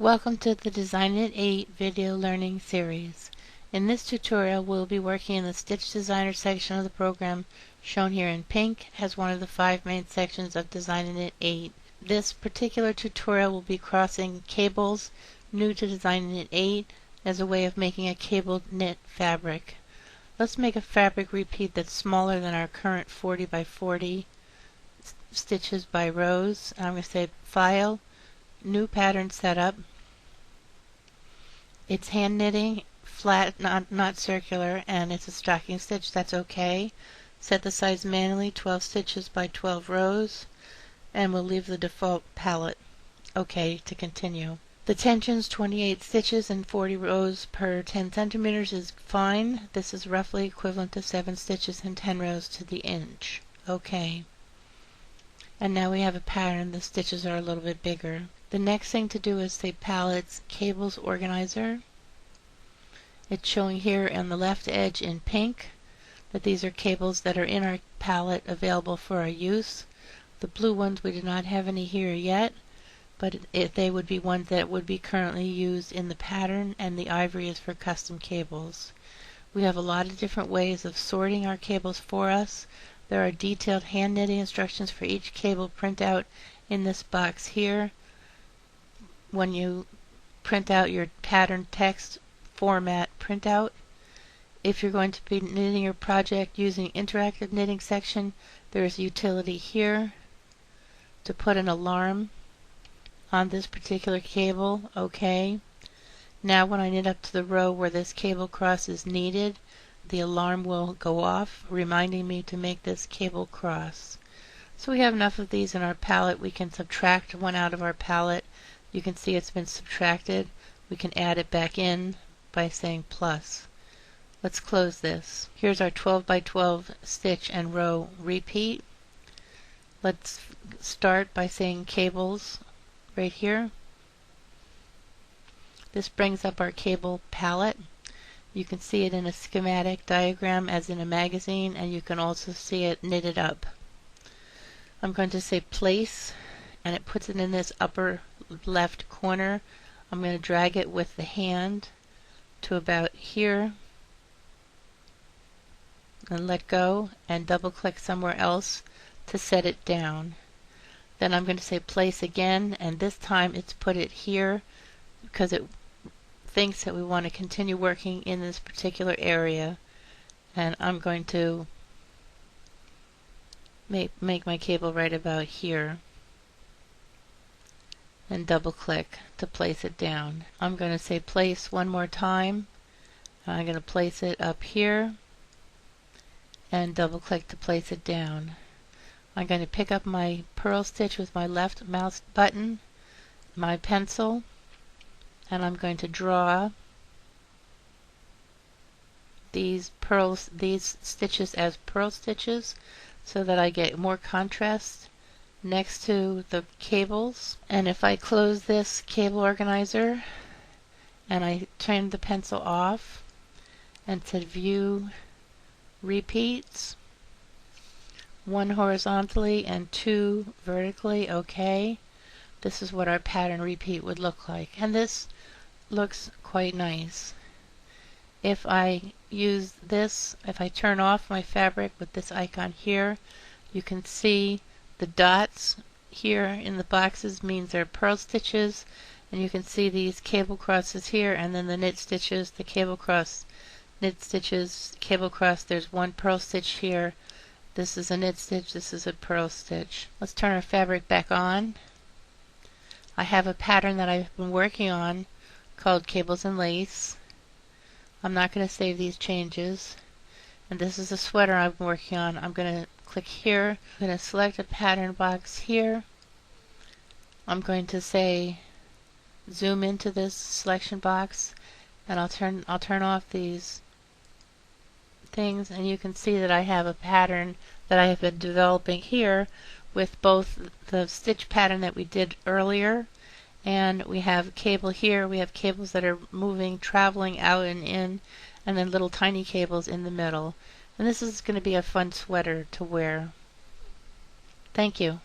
Welcome to the DesignaKnit 8 video learning series. In this tutorial we'll be working in the Stitch Designer section of the program shown here in pink as one of the 5 main sections of DesignaKnit 8. This particular tutorial will be crossing cables new to DesignaKnit 8 as a way of making a cabled knit fabric. Let's make a fabric repeat that's smaller than our current 40 by 40 stitches by rows. I'm going to say File, New Pattern Setup. It's hand knitting, flat, not circular, and it's a stocking stitch. That's okay. Set the size manually, 12 stitches by 12 rows, and we'll leave the default palette. Okay, to continue. The tensions 28 stitches and 40 rows per 10 centimeters is fine. This is roughly equivalent to 7 stitches and 10 rows to the inch. Okay. And now we have a pattern. The stitches are a little bit bigger. The next thing to do is say Palettes Cables Organizer. It's showing here on the left edge in pink that these are cables that are in our palette available for our use. The blue ones, we do not have any here yet, but they would be ones that would be currently used in the pattern, and the ivory is for custom cables. We have a lot of different ways of sorting our cables for us. There are detailed hand knitting instructions for each cable printout in this box here. When you print out your pattern text format printout, if you're going to be knitting your project using interactive knitting section, there is a utility here to put an alarm on this particular cable. Okay. Now when I knit up to the row where this cable cross is needed, the alarm will go off, reminding me to make this cable cross. So we have enough of these in our palette. We can subtract one out of our palette. You can see it's been subtracted. We can add it back in by saying plus. Let's close this. Here's our 12 by 12 stitch and row repeat. Let's start by saying cables right here. This brings up our cable palette. You can see it in a schematic diagram as in a magazine, and you can also see it knitted up. I'm going to say place, and it puts it in this upper left corner. I'm going to drag it with the hand to about here and let go, and double click somewhere else to set it down. Then I'm going to say place again, and this time it's put it here because it thinks that we want to continue working in this particular area, and I'm going to make my cable right about here and double click to place it down. I'm going to say place one more time. I'm going to place it up here and double click to place it down. I'm going to pick up my purl stitch with my left mouse button, my pencil, and I'm going to draw these stitches as purl stitches so that I get more contrast next to the cables. And if I close this cable organizer and I turn the pencil off and to view repeats, 1 horizontally and 2 vertically, okay, this is what our pattern repeat would look like, and this looks quite nice. If I use this, if I turn off my fabric with this icon here, you can see the dots here in the boxes means they're purl stitches, and you can see these cable crosses here, and then the knit stitches, the cable cross, knit stitches, cable cross. There's 1 purl stitch here. This is a knit stitch, this is a purl stitch. Let's turn our fabric back on. I have a pattern that I've been working on called Cables and Lace. I'm not going to save these changes. And this is a sweater I'm working on. I'm going to click here. I'm going to select a pattern box here. I'm going to say zoom into this selection box, and I'll turn off these things, and you can see that I have a pattern that I have been developing here with both the stitch pattern that we did earlier, and we have cable here. We have cables that are moving, traveling out and in, and then little tiny cables in the middle. And this is going to be a fun sweater to wear. Thank you.